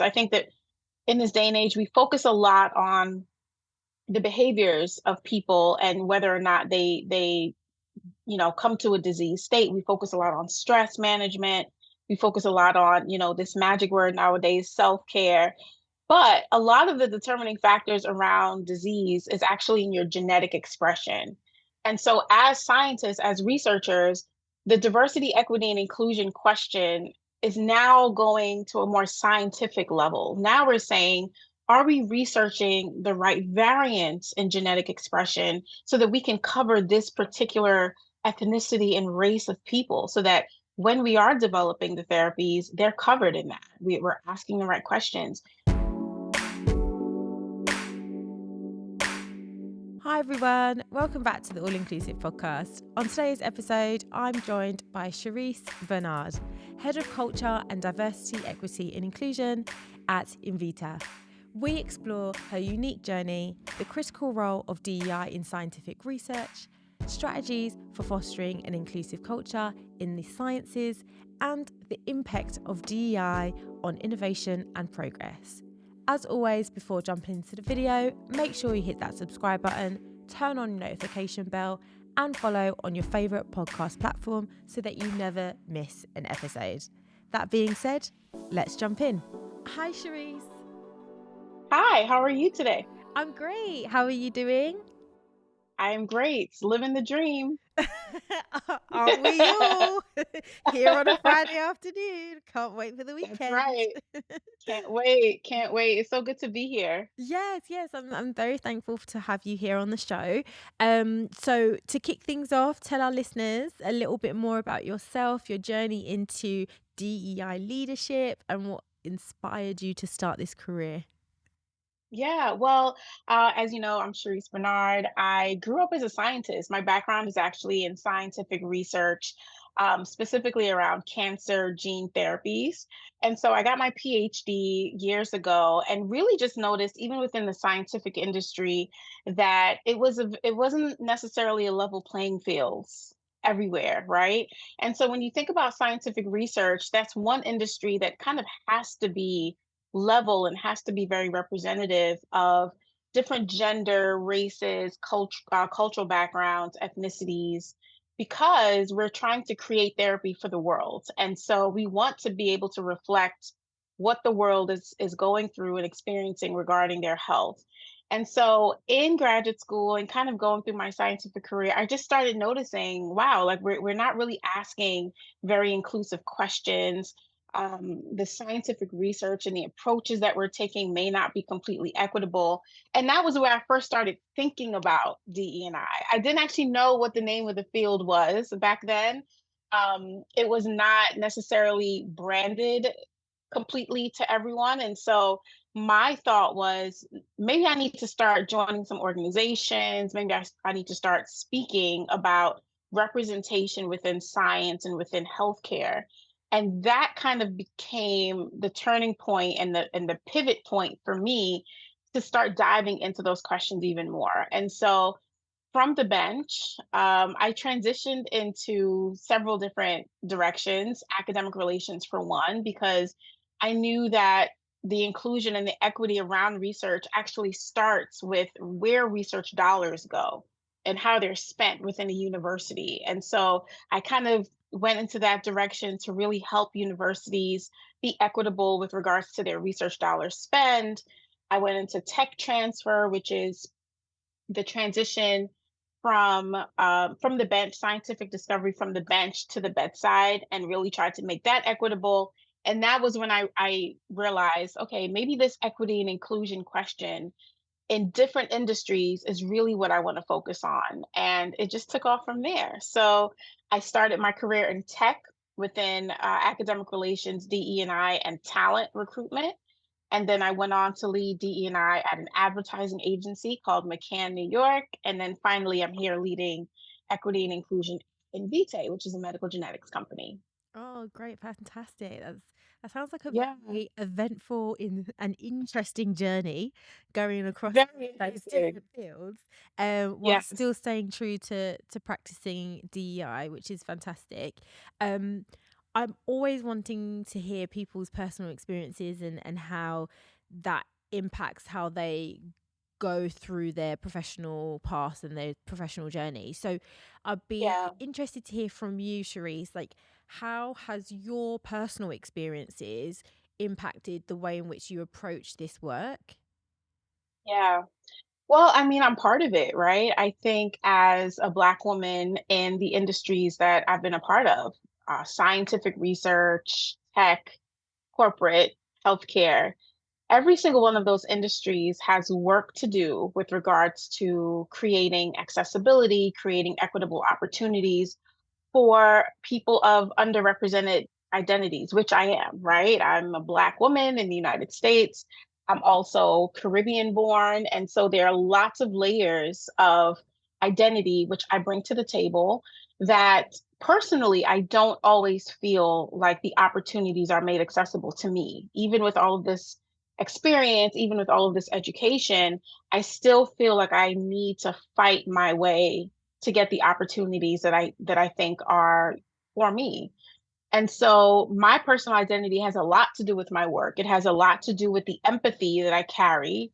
I think that in this day and age, we focus a lot on the behaviors of people and whether or not they come to a disease state. We focus a lot on stress management. We focus a lot on, this magic word nowadays, self-care. But a lot of the determining factors around disease is actually in your genetic expression. And so, as scientists, as researchers, the diversity, equity, and inclusion question is now going to a more scientific level. Now we're saying, are we researching the right variants in genetic expression so that we can cover this particular ethnicity and race of people so that when we are developing the therapies, they're covered in that? We're asking the right questions. Hi everyone, welcome back to the All Inclusive podcast. On today's episode, I'm joined by Cherise Bernard, Head of Culture and Diversity, Equity and Inclusion at Invitae. We explore her unique journey, the critical role of DEI in scientific research, strategies for fostering an inclusive culture in the sciences, and the impact of DEI on innovation and progress. As always, before jumping into the video, make sure you hit that subscribe button, turn on your notification bell, and follow on your favourite podcast platform so that you never miss an episode. That being said, let's jump in. Hi, Cherise. Hi, how are you today? I'm great. How are you doing? I am great. Living the dream. Aren't we all? Here on a Friday afternoon. Can't wait for the That's weekend. right. Can't wait. Can't wait. It's so good to be here. Yes. I'm very thankful to have you here on the show. So to kick things off, tell our listeners a little bit more about yourself, your journey into DEI leadership, and what inspired you to start this career. Yeah, well, as you know, I'm Cherise Bernard. I grew up as a scientist. My background is actually in scientific research, specifically around cancer gene therapies. And so I got my PhD years ago and really just noticed, even within the scientific industry, that it wasn't necessarily a level playing field everywhere, right? And so when you think about scientific research, that's one industry that kind of has to be level and has to be very representative of different gender, races, cultural backgrounds, ethnicities, because we're trying to create therapy for the world. And so we want to be able to reflect what the world is going through and experiencing regarding their health. And so in graduate school and kind of going through my scientific career, I just started noticing, wow, like we're not really asking very inclusive questions. The scientific research and the approaches that we're taking may not be completely equitable. And that was where I first started thinking about DE&I. I didn't actually know what the name of the field was back then. It was not necessarily branded completely to everyone. And so my thought was maybe I need to start joining some organizations. Maybe I need to start speaking about representation within science and within healthcare. And that kind of became the turning point and the pivot point for me to start diving into those questions even more. And so from the bench, I transitioned into several different directions, academic relations for one, because I knew that the inclusion and the equity around research actually starts with where research dollars go and how they're spent within a university. And so I kind of went into that direction to really help universities be equitable with regards to their research dollars spend. I went into tech transfer, which is the transition from the bench, scientific discovery from the bench to the bedside, and really tried to make that equitable. And that was when I realized, okay, maybe this equity and inclusion question in different industries is really what I want to focus on. And it just took off from there. So I started my career in tech within academic relations, DE&I, and talent recruitment. And then I went on to lead DE&I at an advertising agency called McCann, New York. And then finally, I'm here leading equity and inclusion in Invitae, which is a medical genetics company. Oh, great, fantastic. That sounds like a Yeah, very eventful and interesting journey going across very those interesting. different fields, while Yes. still staying true to practicing DEI, which is fantastic. Um, I'm always wanting to hear people's personal experiences and how that impacts how they go through their professional path and their professional journey. So I'd be Yeah. interested to hear from you, Cherise, like how has your personal experiences impacted the way in which you approach this work? Yeah. Well, I mean, I'm part of it, right? I think as a Black woman in the industries that I've been a part of, scientific research, tech, corporate, healthcare, every single one of those industries has work to do with regards to creating accessibility, creating equitable opportunities for people of underrepresented identities, which I am, right? I'm a Black woman in the United States. I'm also Caribbean born. And so there are lots of layers of identity which I bring to the table that personally I don't always feel like the opportunities are made accessible to me. Even with all of this experience, even with all of this education, I still feel like I need to fight my way to get the opportunities that I think are for me. And so my personal identity has a lot to do with my work. It has a lot to do with the empathy that I carry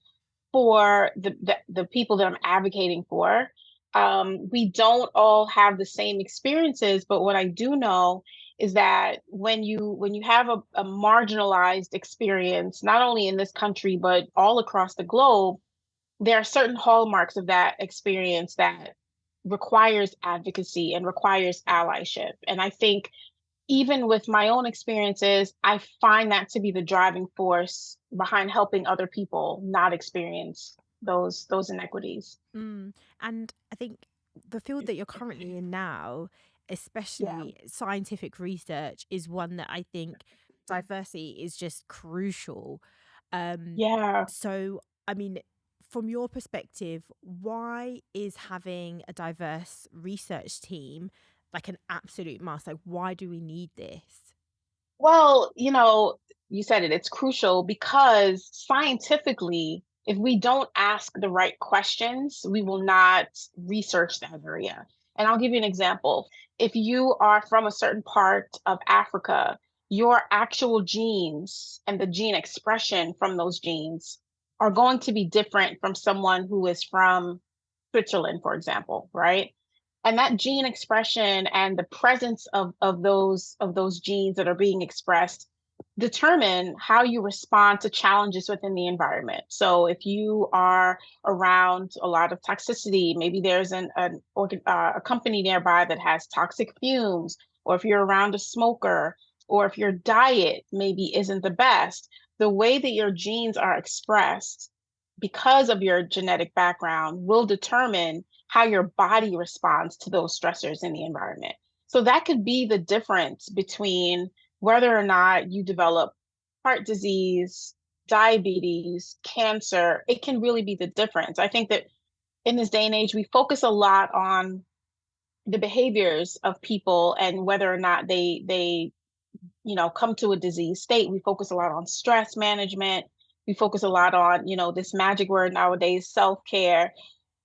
for the people that I'm advocating for. We don't all have the same experiences, but what I do know is that when you have a marginalized experience, not only in this country but all across the globe, there are certain hallmarks of that experience that requires advocacy and requires allyship. And I think even with my own experiences, I find that to be the driving force behind helping other people not experience those inequities. Mm. And I think the field that you're currently in now, Yeah. especially scientific research, is one that I think diversity is just crucial. Um, Yeah. so, I mean, from your perspective, why is having a diverse research team like an absolute must? Like, why do we need this? Well, you said it, it's crucial because scientifically, if we don't ask the right questions, we will not research that area. And I'll give you an example. If you are from a certain part of Africa, your actual genes and the gene expression from those genes are going to be different from someone who is from Switzerland, for example, right? And that gene expression and the presence of those genes that are being expressed determine how you respond to challenges within the environment. So if you are around a lot of toxicity, maybe there's a company nearby that has toxic fumes, or if you're around a smoker, or if your diet maybe isn't the best, the way that your genes are expressed because of your genetic background will determine how your body responds to those stressors in the environment. So that could be the difference between whether or not you develop heart disease, diabetes, cancer. It can really be the difference. I think that in this day and age, we focus a lot on the behaviors of people and whether or not they come to a disease state. We focus a lot on stress management. We focus a lot on, this magic word nowadays, self-care.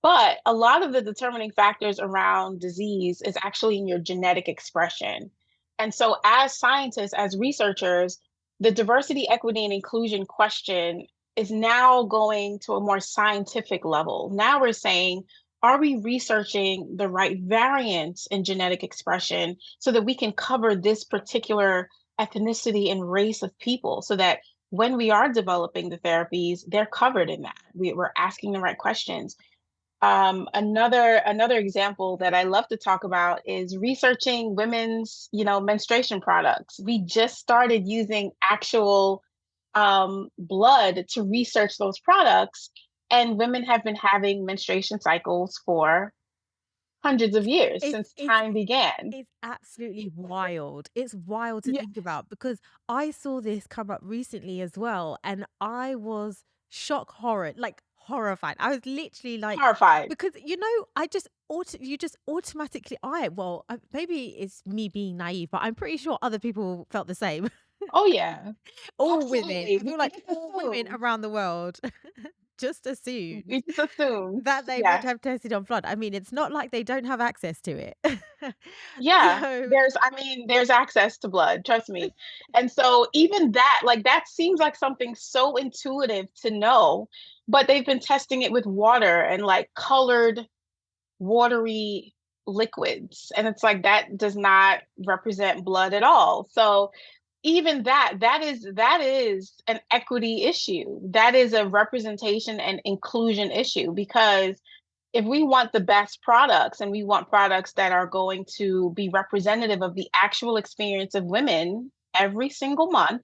But a lot of the determining factors around disease is actually in your genetic expression. And so, as scientists, as researchers, the diversity, equity, and inclusion question is now going to a more scientific level. Now we're saying, are we researching the right variants in genetic expression so that we can cover this particular ethnicity and race of people so that when we are developing the therapies, they're covered in that. We're asking the right questions. Another example that I love to talk about is researching women's, menstruation products. We just started using actual blood to research those products, and women have been having menstruation cycles for hundreds of years It's since it's time began. It's absolutely wild. It's wild to Yeah, think about because I saw this come up recently as well, and I was horrified. I was literally like, horrified. because you just automatically, maybe it's me being naive, but I'm pretty sure other people felt the same. Oh yeah, All women. absolutely. I feel We like just all women assume. around the world just assumed We just assumed. that they would Yes. have tested on blood. I mean, it's not like they don't have access to it. Yeah, So, there's access to blood, trust me. And so even that, like that seems like something so intuitive to know, but they've been testing it with water and like colored watery liquids. And it's like that does not represent blood at all. So even that is an equity issue. That is a representation and inclusion issue because if we want the best products and we want products that are going to be representative of the actual experience of women every single month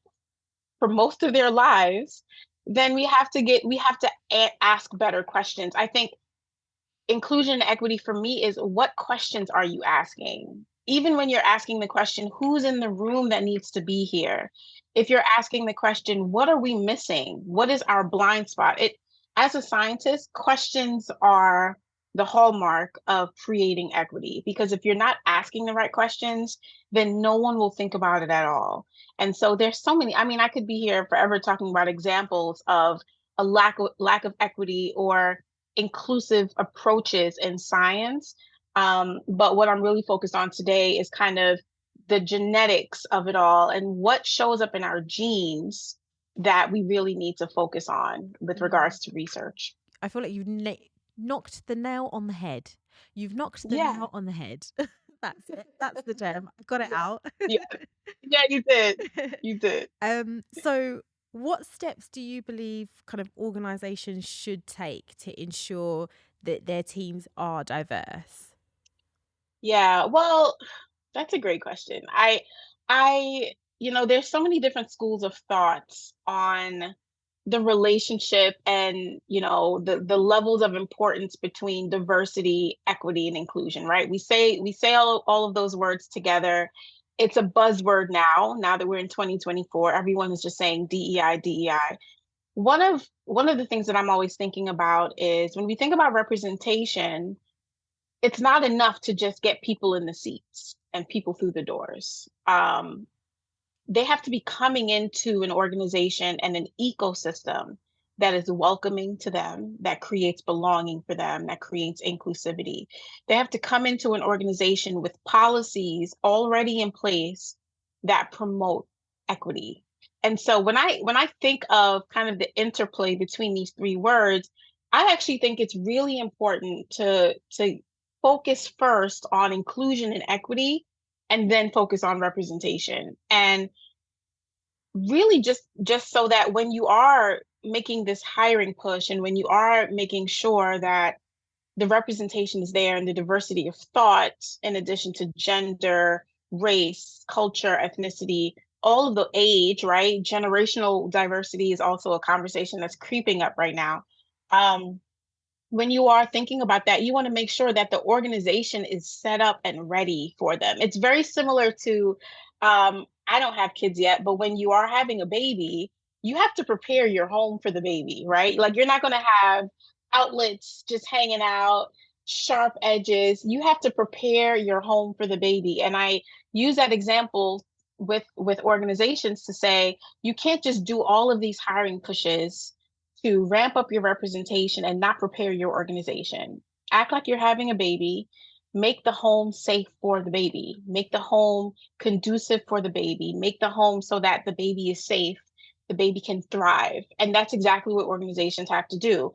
for most of their lives, then we have to ask better questions. I think inclusion and equity for me is what questions are you asking? Even when you're asking the question, who's in the room that needs to be here? If you're asking the question, what are we missing? What is our blind spot? It as a scientist, questions are the hallmark of creating equity because if you're not asking the right questions, then no one will think about it at all. And so there's so many, I mean, I could be here forever talking about examples of a lack of equity or inclusive approaches in science. But what I'm really focused on today is kind of the genetics of it all and what shows up in our genes that we really need to focus on with mm, regards to research. I feel like knocked the nail on the head. You've knocked the Yeah. nail on the head. That's it. That's the term. I got it out. Yeah. Yeah, you did. You did. So what steps do you believe kind of organizations should take to ensure that their teams are diverse? Yeah. Well, that's a great question. There's so many different schools of thoughts on the relationship and, the levels of importance between diversity, equity, and inclusion, right? We say all of those words together. It's a buzzword now that we're in 2024. Everyone is just saying DEI, DEI. One of the things that I'm always thinking about is when we think about representation, it's not enough to just get people in the seats and people through the doors. They have to be coming into an organization and an ecosystem that is welcoming to them, that creates belonging for them, that creates inclusivity. They have to come into an organization with policies already in place that promote equity. And so when I think of kind of the interplay between these three words, I actually think it's really important to focus first on inclusion and equity and then focus on representation. And really just so that when you are making this hiring push and when you are making sure that the representation is there and the diversity of thought in addition to gender, race, culture, ethnicity, all of the age, right? Generational diversity is also a conversation that's creeping up right now. um, when you are thinking about that, you want to make sure that the organization is set up and ready for them. It's very similar to, I don't have kids yet, but when you are having a baby, you have to prepare your home for the baby, right? Like you're not going to have outlets just hanging out, sharp edges. You have to prepare your home for the baby. And I use that example with organizations to say you can't just do all of these hiring pushes to ramp up your representation and not prepare your organization. Act like you're having a baby, make the home safe for the baby, make the home conducive for the baby, make the home so that the baby is safe, the baby can thrive. And that's exactly what organizations have to do.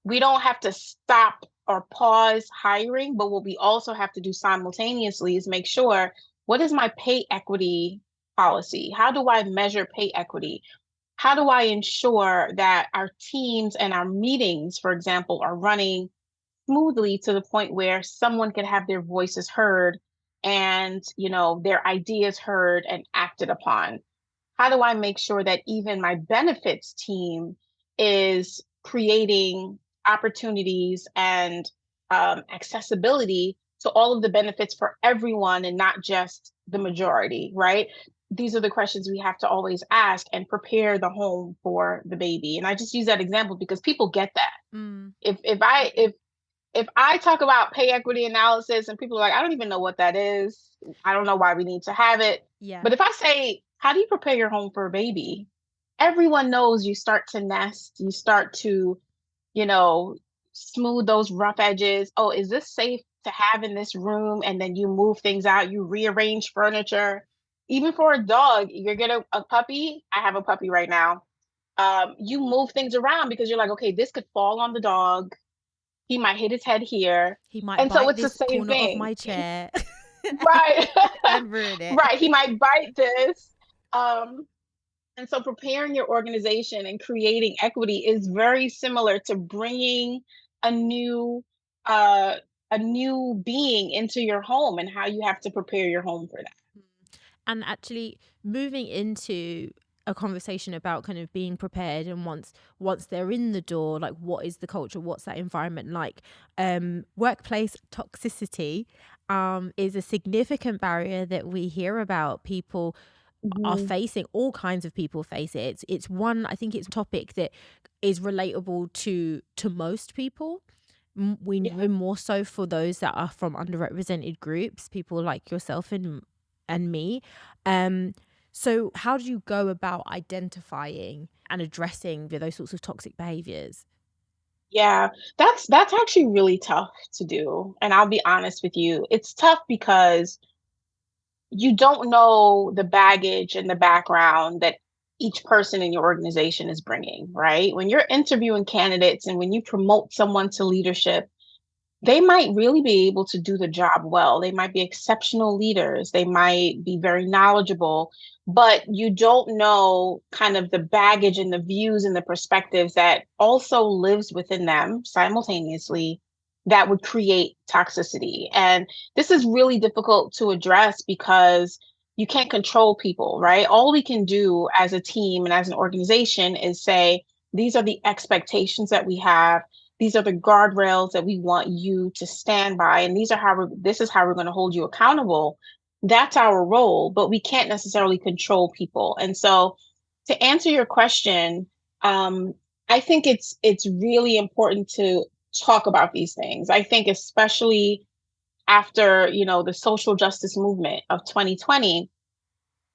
We don't have to stop or pause hiring, but what we also have to do simultaneously is make sure what is my pay equity policy? How do I measure pay equity? How do I ensure that our teams and our meetings, for example, are running smoothly to the point where someone can have their voices heard and, their ideas heard and acted upon? How do I make sure that even my benefits team is creating opportunities and accessibility to all of the benefits for everyone and not just the majority, right? These are the questions we have to always ask and prepare the home for the baby. And I just use that example because people get that. Mm, If I talk about pay equity analysis and people are like, I don't even know what that is. I don't know why we need to have it. yeah. But if I say, how do you prepare your home for a baby? Everyone knows you start to nest, you start to you know, smooth those rough edges. Oh, is this safe to have in this room? And then you move things out, you rearrange furniture. Even for a dog, you're gonna a puppy. I have a puppy right now. You move things around because you're like, okay, this could fall on the dog. He might hit his head here. He might And so bite it's the this same corner of thing. my chair Right. and ruin it. Right. He might bite this. Um, and so preparing your organization and creating equity is very similar to bringing a new uh a new being into your home and how you have to prepare your home for that. And actually moving into a conversation about kind of being prepared, and once they're in the door, like what is the culture, what's that environment like? Workplace toxicity is a significant barrier that we hear about. People are Mhm. facing, all kinds of people face it. It's one, I think it's a topic that is relatable to most people. We Yeah. know more so for those that are from underrepresented groups, people like yourself and me. Um, so how do you go about identifying and addressing those sorts of toxic behaviors? Yeah. That's actually really tough to do. And I'll be honest with you. It's tough because you don't know the baggage and the background that each person in your organization is bringing, right? When you're interviewing candidates and when you promote someone to leadership, they might really be able to do the job well. They might be exceptional leaders. They might be very knowledgeable, but you don't know kind of the baggage and the views and the perspectives that also lives within them simultaneously that would create toxicity. And this is really difficult to address because you can't control people, right? All we can do as a team and as an organization is say, these are the expectations that we have, these are the guardrails that we want you to stand by, and this is how we're going to hold you accountable. That's our role, but we can't necessarily control people. And so to answer your question, um, I think it's really important to talk about these things. I think especially after, the social justice movement of 2020,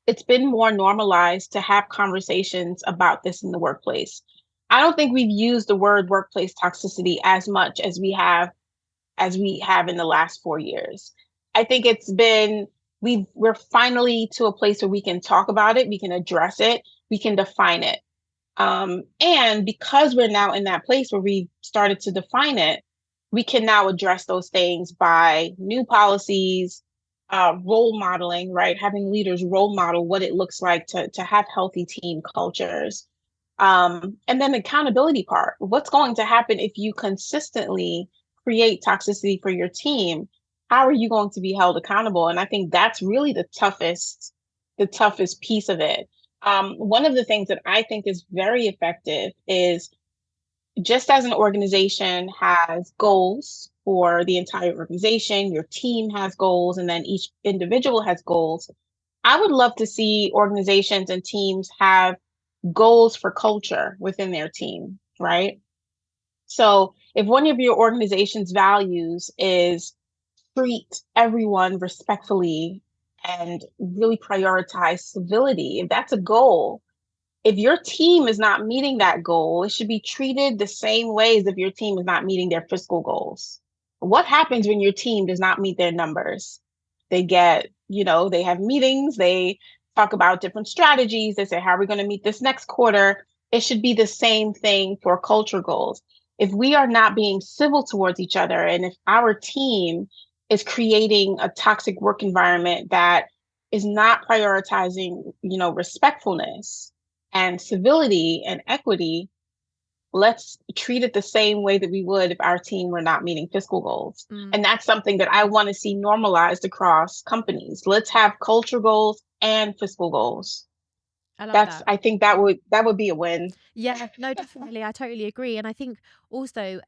it's been more normalized to have conversations about this in the workplace. I don't think we've used the word workplace toxicity as much as we have in the last 4 years. I think we're finally to a place where we can talk about it, we can address it, we can define it. And because we're now in that place where we started to define it, we can now address those things by new policies, role modeling, right? Having leaders role model what it looks like to have healthy team cultures. And then the accountability part. What's going to happen if you consistently create toxicity for your team? How are you going to be held accountable? And I think that's really the toughest piece of it. One of the things that I think is very effective is just as an organization has goals for the entire organization, your team has goals, and then each individual has goals. I would love to see organizations and teams have goals for culture within their team, right? So if one of your organization's values is treat everyone respectfully and really prioritize civility, if that's a goal, if your team is not meeting that goal, it should be treated the same way as if your team is not meeting their fiscal goals. What happens when your team does not meet their numbers? They have meetings, they talk about different strategies, they say, how are we going to meet this next quarter? It should be the same thing for culture goals. If we are not being civil towards each other, and if our team is creating a toxic work environment that is not prioritizing, respectfulness, and civility and equity, let's treat it the same way that we would if our team were not meeting fiscal goals. Mm, And that's something that I want to see normalized across companies. Let's have culture goals and fiscal goals. I love That's that. I think that would be a win. Yeah, no, definitely. I totally agree. And I think also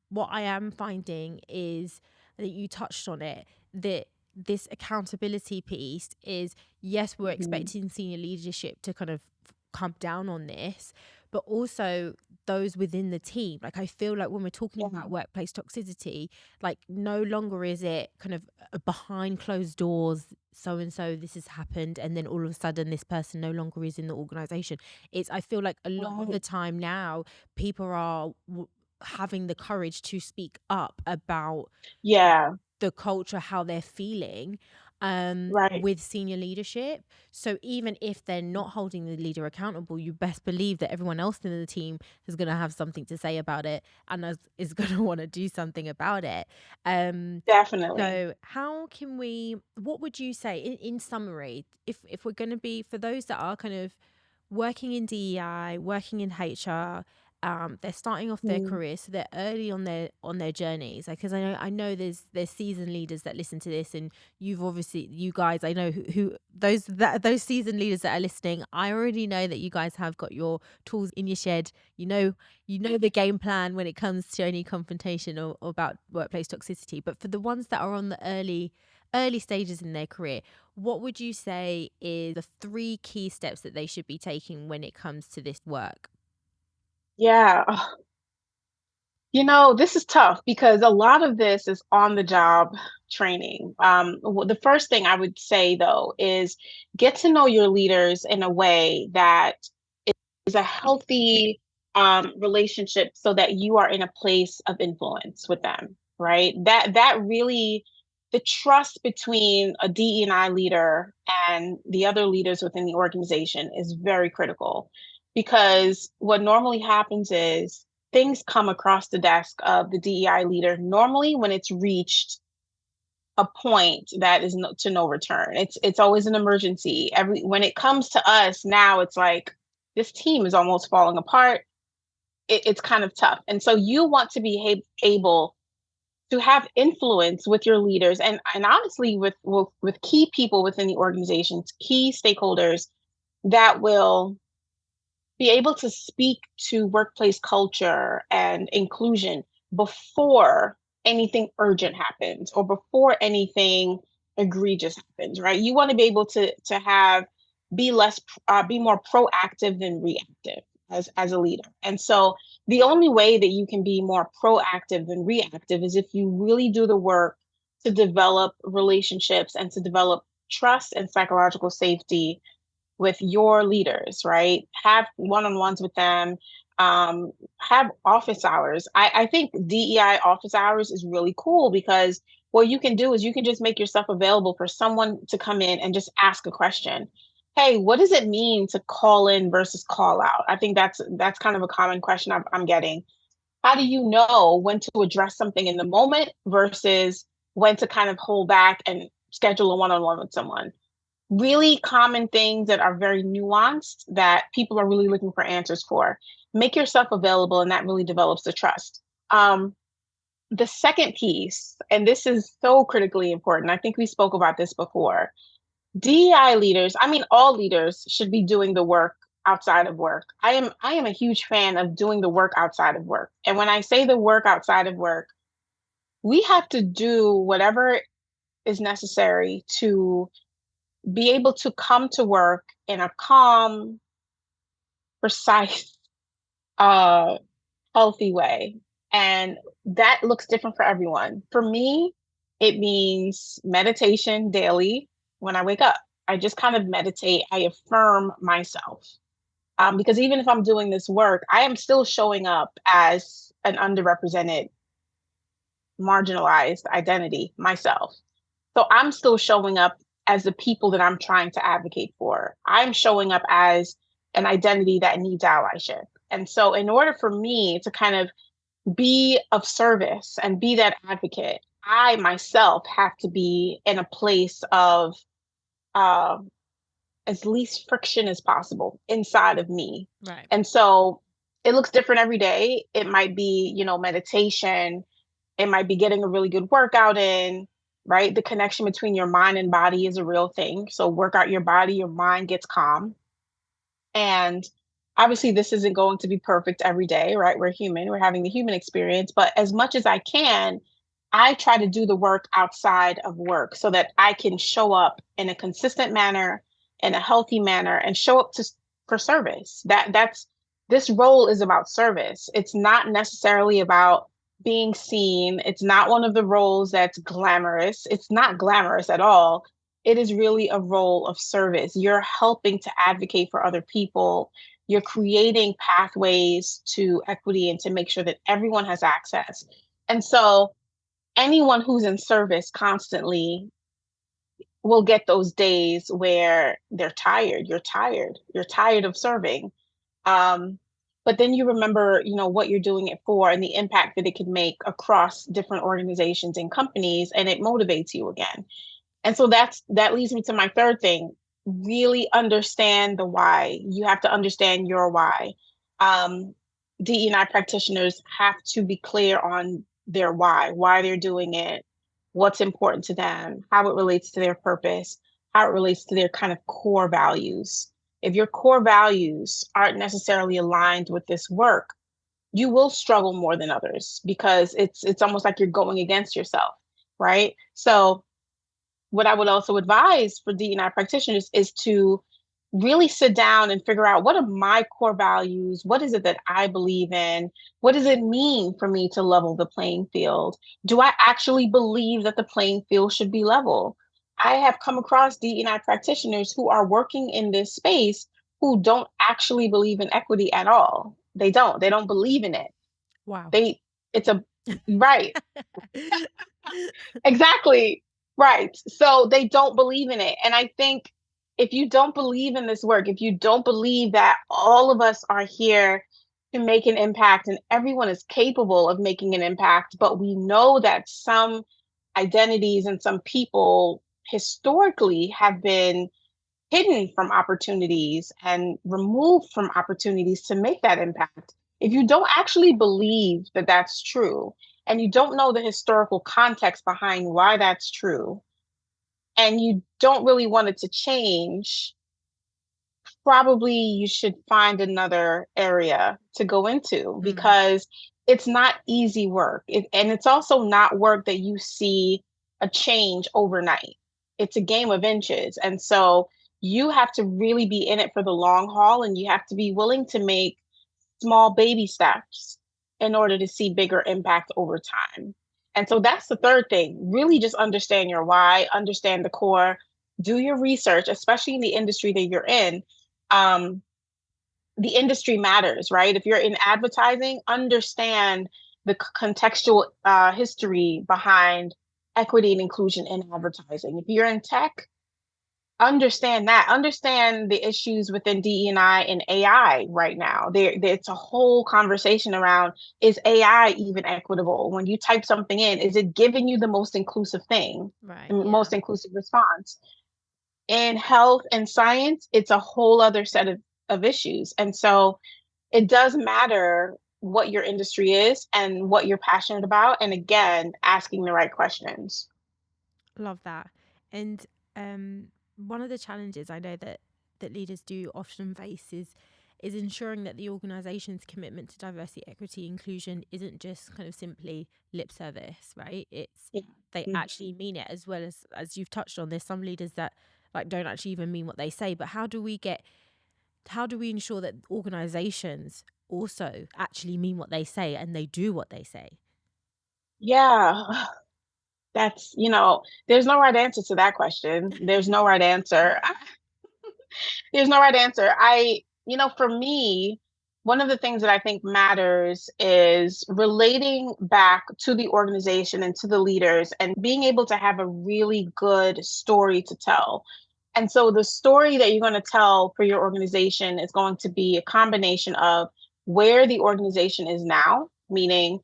what I am finding is that you touched on it, that this accountability piece is, yes, we're Mhm. expecting senior leadership to kind of come down on this, but also those within the team. Like I feel like when we're talking Yeah. about workplace toxicity, like no longer is it kind of a behind closed doors, so and so this has happened, and then all of a sudden this person no longer is in the organization. I feel like a lot of the Right. time now, people are having the courage to speak up about Yeah, the culture, how they're feeling right. with senior leadership. So even if they're not holding the leader accountable, you best believe that everyone else in the team is going to have something to say about it and is going to want to do something about it. Um, Definitely. so how can we, what would you say in summary, if we're going to be, for those that are kind of working in DEI, working in HR, they're starting off their Mm. career, so they're early on their journeys. Because I know there's seasoned leaders that listen to this, and you've obviously, you guys, I know who those seasoned leaders that are listening. I already know that you guys have got your tools in your shed. You know the game plan when it comes to any confrontation or about workplace toxicity. But for the ones that are on the early stages in their career, what would you say is the three key steps that they should be taking when it comes to this work? Yeah. This is tough because a lot of this is on the job training. The first thing I would say, though, is get to know your leaders in a way that is a healthy relationship so that you are in a place of influence with them, right? That really, the trust between a DE&I leader and the other leaders within the organization is very critical because what normally happens is things come across the desk of the DEI leader normally when it's reached a point that is to no return. It's always an emergency. When it comes to us now, it's like this team is almost falling apart. It's kind of tough, and so you want to be able to have influence with your leaders and honestly with key people within the organizations, key stakeholders that will be able to speak to workplace culture and inclusion before anything urgent happens or before anything egregious happens, right? You want to be able to have be more proactive than reactive as a leader. And so the only way that you can be more proactive than reactive is if you really do the work to develop relationships and to develop trust and psychological safety with your leaders, right? Have one-on-ones with them. Have office hours. I think DEI office hours is really cool because what you can do is you can just make yourself available for someone to come in and just ask a question. Hey, what does it mean to call in versus call out? I think that's kind of a common question I'm getting. How do you know when to address something in the moment versus when to kind of hold back and schedule a one-on-one with someone? Really common things that are very nuanced that people are really looking for answers for. Make yourself available, and that really develops the trust. The second piece, and this is so critically important, I think we spoke about this before. DEI leaders, I mean, all leaders should be doing the work outside of work. I am a huge fan of doing the work outside of work. And when I say the work outside of work, we have to do whatever is necessary to be able to come to work in a calm, precise, uh, healthy way. And that looks different for everyone. For me, it means meditation daily when I wake up. I just kind of meditate. I affirm myself. Because even if I'm doing this work, I am still showing up as an underrepresented, marginalized identity myself. So I'm still showing up as the people that I'm trying to advocate for. I'm showing up as an identity that needs allyship. And so, in order for me to kind of be of service and be that advocate, I myself have to be in a place of uh, as least friction as possible inside of me. Right. And so, it looks different every day. It might be, meditation, it might be getting a really good workout in, right? The connection between your mind and body is a real thing. So work out your body, your mind gets calm. And obviously, this isn't going to be perfect every day, right? We're human, we're having the human experience. But as much as I can, I try to do the work outside of work so that I can show up in a consistent manner, in a healthy manner, and show up for service. That's this role is about service. It's not necessarily about being seen. It's not one of the roles that's glamorous. It's not glamorous at all. It is really a role of service. You're helping to advocate for other people. You're creating pathways to equity and to make sure that everyone has access. And so anyone who's in service constantly will get those days where they're tired. You're tired of serving. Um, but then you remember, what you're doing it for and the impact that it could make across different organizations and companies, and it motivates you again. And so that leads me to my third thing. Really understand the why. You have to understand your why. Um, DE&I practitioners have to be clear on their why they're doing it, what's important to them, how it relates to their purpose, how it relates to their kind of core values. If your core values aren't necessarily aligned with this work, you will struggle more than others because it's almost like you're going against yourself, right? So what I would also advise for D&I practitioners is to really sit down and figure out, what are my core values? What is it that I believe in? What does it mean for me to level the playing field? Do I actually believe that the playing field should be level? I have come across D&I practitioners who are working in this space who don't actually believe in equity at all. They don't believe in it. Wow. They, it's a, right. Exactly. Right. So they don't believe in it. And I think if you don't believe in this work, if you don't believe that all of us are here to make an impact and everyone is capable of making an impact, but we know that some identities and some people historically have been hidden from opportunities and removed from opportunities to make that impact. If you don't actually believe that that's true, and you don't know the historical context behind why that's true, and you don't really want it to change, probably you should find another area to go into Mm. because it's not easy work. And it's also not work that you see a change overnight. It's a game of inches. And so you have to really be in it for the long haul, and you have to be willing to make small baby steps in order to see bigger impact over time. And so that's the third thing. Really just understand your why, understand the core, do your research, especially in the industry that you're in. Um, the industry matters, right? If you're in advertising, understand the contextual history behind equity and inclusion in advertising. If you're in tech, understand that. Understand the issues within DE&I and AI right now. It's a whole conversation around, is AI even equitable? When you type something in, is it giving you the most inclusive thing, Right. the Yeah. most inclusive response? In health and science, it's a whole other set of issues. And so it does matter what your industry is and what you're passionate about. And again, asking the right questions. Love that. And um, one of the challenges I know that leaders do often face is ensuring that the organization's commitment to diversity, equity, inclusion isn't just kind of simply lip service, right? It's Yeah. they Mhm. actually mean it, as you've touched on. There's some leaders that like don't actually even mean what they say. But how do we ensure that organizations also actually mean what they say and they do what they say? Yeah. That's, there's no right answer to that question. There's no right answer. There's no right answer. For me, one of the things that I think matters is relating back to the organization and to the leaders and being able to have a really good story to tell. And so the story that you're going to tell for your organization is going to be a combination of where the organization is now, meaning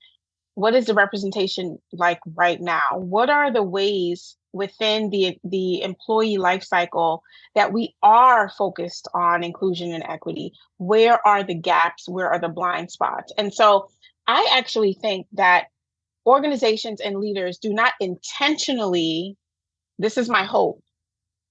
what is the representation like right now? What are the ways within the employee life cycle that we are focused on inclusion and equity? Where are the gaps? Where are the blind spots? And so I actually think that organizations and leaders do not intentionally, this is my hope,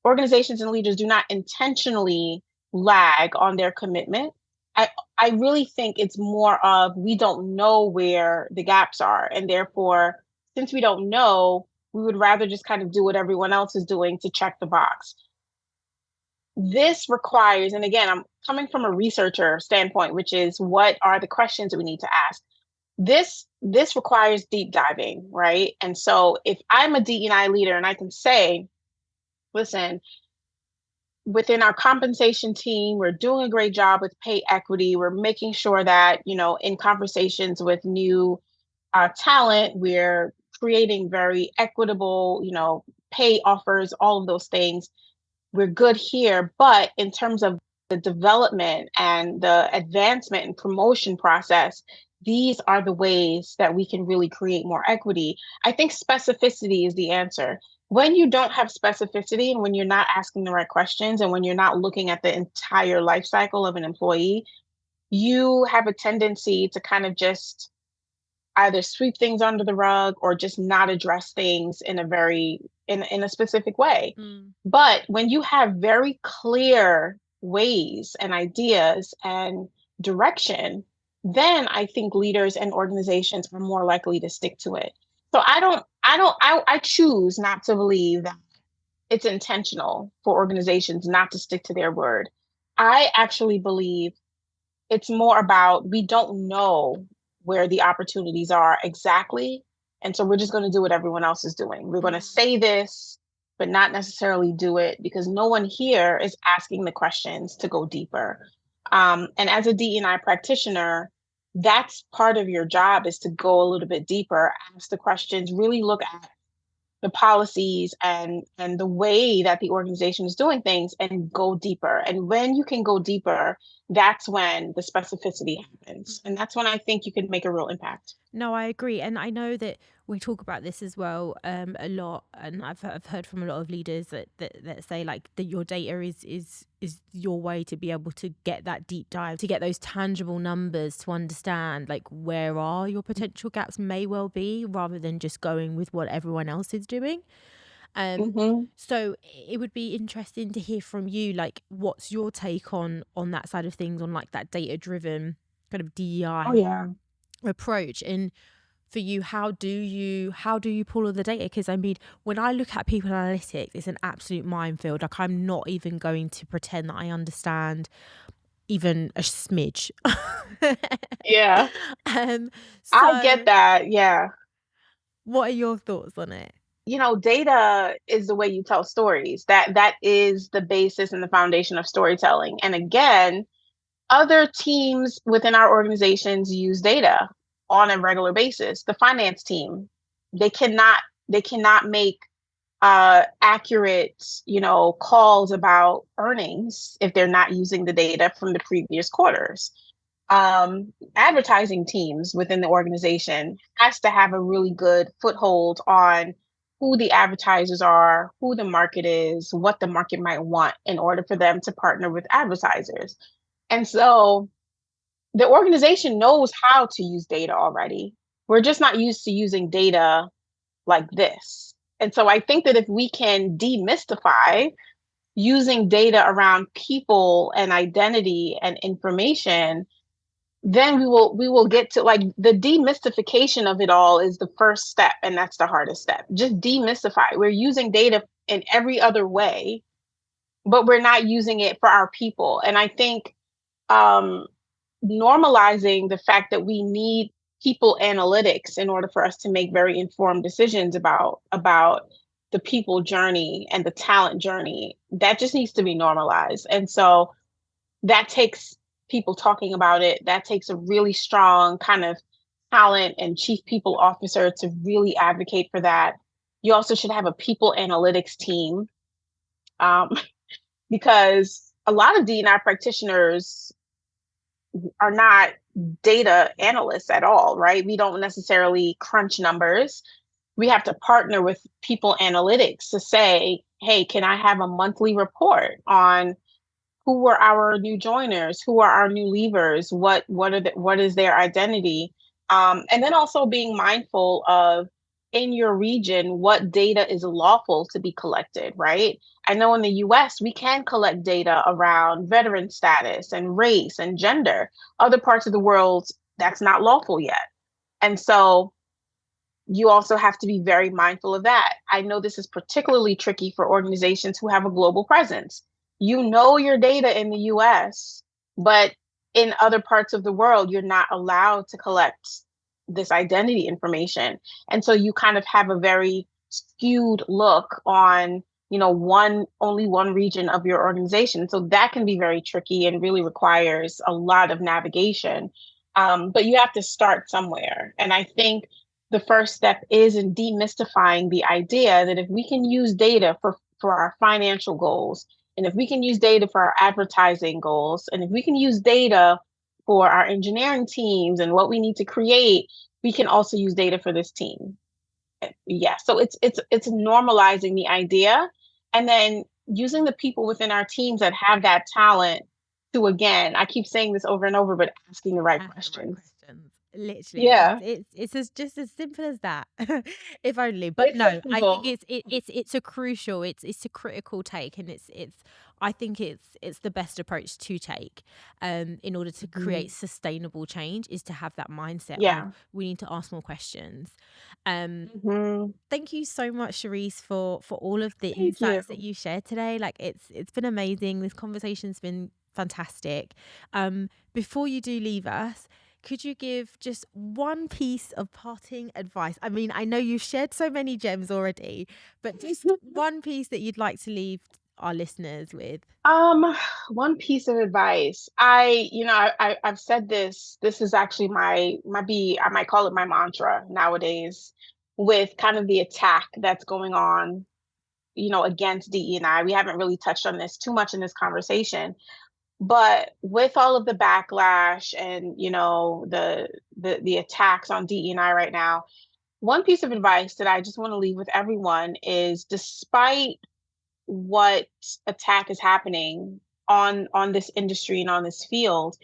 organizations and leaders do not intentionally lag on their commitment. I I really think it's more of, we don't know where the gaps are, and therefore, since we don't know, we would rather just kind of do what everyone else is doing to check the box. This requires, and again, I'm coming from a researcher standpoint, which is, what are the questions that we need to ask? This requires deep diving, right? And so if I'm a DEI leader and I can say, listen, within our compensation team, we're doing a great job with pay equity. We're making sure that, in conversations with new talent, we're creating very equitable, pay offers, all of those things. We're good here. But in terms of the development and the advancement and promotion process, these are the ways that we can really create more equity. I think specificity is the answer. When you don't have specificity and when you're not asking the right questions and when you're not looking at the entire life cycle of an employee, you have a tendency to kind of just either sweep things under the rug or just not address things in a very in a specific way. Mm. But when you have very clear ways and ideas and direction, then I think leaders and organizations are more likely to stick to it. So I choose not to believe that it's intentional for organizations not to stick to their word. I actually believe it's more about we don't know where the opportunities are exactly. And so we're just going to do what everyone else is doing. We're going to say this, but not necessarily do it because no one here is asking the questions to go deeper. And as a DEI practitioner, that's part of your job is to go a little bit deeper, ask the questions, really look at the policies and the way that the organization is doing things and go deeper. And when you can go deeper, that's when the specificity happens. And that's when I think you can make a real impact. No, I agree, and I know that we talk about this as well a lot, and I've heard from a lot of leaders that say like that your data is your way to be able to get that deep dive, to get those tangible numbers, to understand like where are your potential gaps may well be, rather than just going with what everyone else is doing. Mm-hmm. So it would be interesting to hear from you, like what's your take on that side of things, on like that data driven kind of Oh, DEI yeah. approach. And for you, how do you pull all the data? Because I mean, when I look at people analytics, it's an absolute minefield. Like I'm not even going to pretend that I understand even a smidge. Yeah. um I get so that. Yeah. what are your thoughts on it? Data is the way you tell stories. That is the basis and the foundation of storytelling. And again, other teams within our organizations use data on a regular basis. The finance team, they cannot they cannot make accurate, calls about earnings if they're not using the data from the previous quarters. Advertising teams within the organization has to have a really good foothold on who the advertisers are, who the market is, what the market might want in order for them to partner with advertisers. And so the organization knows how to use data already. We're just not used to using data like this. And so I think that if we can demystify using data around people and identity and information, then we will get to like the demystification of it all is the first step, and that's the hardest step. Just demystify. We're using data in every other way, but we're not using it for our people. And I think um normalizing the fact that we need people analytics in order for us to make very informed decisions about the people journey and the talent journey, that just needs to be normalized. And so that takes people talking about it. That takes a really strong kind of talent and chief people officer to really advocate for that. You also should have a people analytics team, um, because a lot of D&I practitioners are not data analysts at all, right? We don't necessarily crunch numbers. We have to partner with people analytics to say, hey, can I have a monthly report on who were our new joiners, who are our new leavers, what is their identity, and then also being mindful of in your region what data is lawful to be collected, right? I know in the US we can collect data around veteran status and race and gender. Other parts of the world that's not lawful yet. And so you also have to be very mindful of that. I know this is particularly tricky for organizations who have a global presence. You know your data in the US, but in other parts of the world, you're not allowed to collect this identity information. And so you kind of have a very skewed look on only one region of your organization. So that can be very tricky and really requires a lot of navigation. But you have to start somewhere. And I think the first step is in demystifying the idea that if we can use data for our financial goals, and if we can use data for our advertising goals, and if we can use data for our engineering teams and what we need to create, we can also use data for this team. Yeah, so it's normalizing the idea, and then using the people within our teams that have that talent to, again, I keep saying this over and over, but asking the right Ask the right questions. questions. Literally, Yeah, just as simple as that. If only. But it's so no, I think simple. it's a crucial, it's a critical take, and it's I think it's the best approach to take in order to create Mhm. sustainable change, is to have that mindset of Yeah. we need to ask more questions. Um Mhm. Thank you so much, Cherise, for all of the Thank you. insights that you shared today. Like it's been amazing. This conversation's been fantastic. Before you do leave us, could you give just one piece of parting advice? I mean, I know you've shared so many gems already, but just one piece that you'd like to leave our listeners with. Um, One piece of advice. I've said this. This is actually I might call it my mantra nowadays, with kind of the attack that's going on, against DE&I. We haven't really touched on this too much in this conversation, but with all of the backlash and, the attacks on DE&I right now, one piece of advice that I just want to leave with everyone is, despite what attack is happening on this industry and on this field,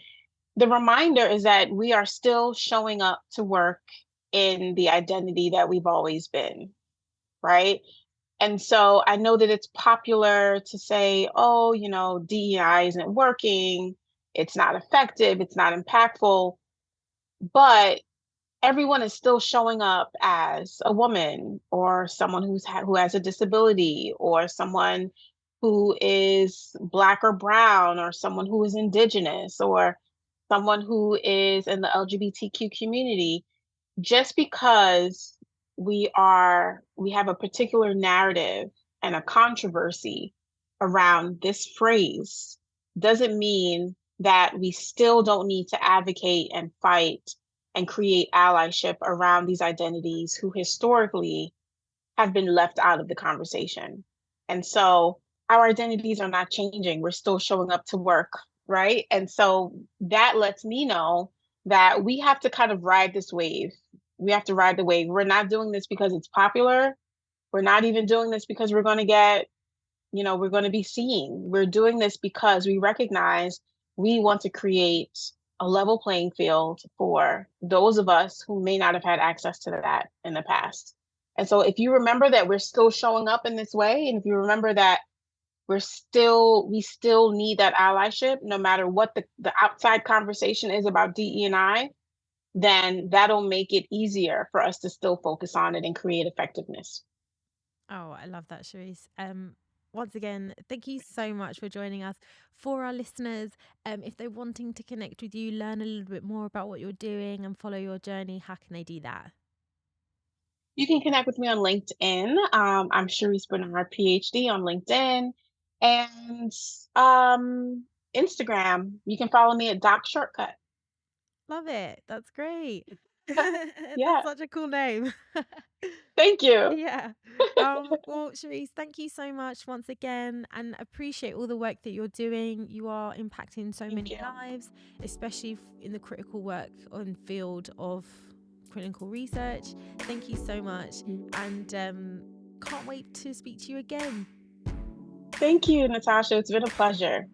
the reminder is that we are still showing up to work in the identity that we've always been, right? And so I know that it's popular to say, oh, DEI isn't working, it's not effective, it's not impactful, but everyone is still showing up as a woman, or someone who has a disability, or someone who is black or brown, or someone who is indigenous, or someone who is in the LGBTQ community. Just because we have a particular narrative and a controversy around this phrase doesn't mean that we still don't need to advocate and fight and create allyship around these identities who historically have been left out of the conversation. And so our identities are not changing. We're still showing up to work, right? And so that lets me know that we have to kind of ride this wave. We have to ride the wave. We're not doing this because it's popular. We're not even doing this because we're going to get, we're going to be seen. We're doing this because we recognize we want to create a level playing field for those of us who may not have had access to that in the past. And so if you remember that we're still showing up in this way, and if you remember that we still need that allyship, no matter what the outside conversation is about DE&I, then that'll make it easier for us to still focus on it and create effectiveness. Oh, I love that, Cherise. Once again, thank you so much for joining us. For our listeners, if they're wanting to connect with you, learn a little bit more about what you're doing and follow your journey, how can they do that? You can connect with me on LinkedIn. I'm Cherise Bernard, PhD, on LinkedIn, and Instagram. You can follow me at Doc Shortcut. Love it. That's great. That's Yeah, such a cool name. thank you. Yeah. Well, Cherise, thank you so much once again, and appreciate all the work that you're doing. You are impacting so Thank many you. lives, especially in the critical work on field of clinical research. Thank you so much, and can't wait to speak to you again. Thank you, Natasha. It's been a pleasure.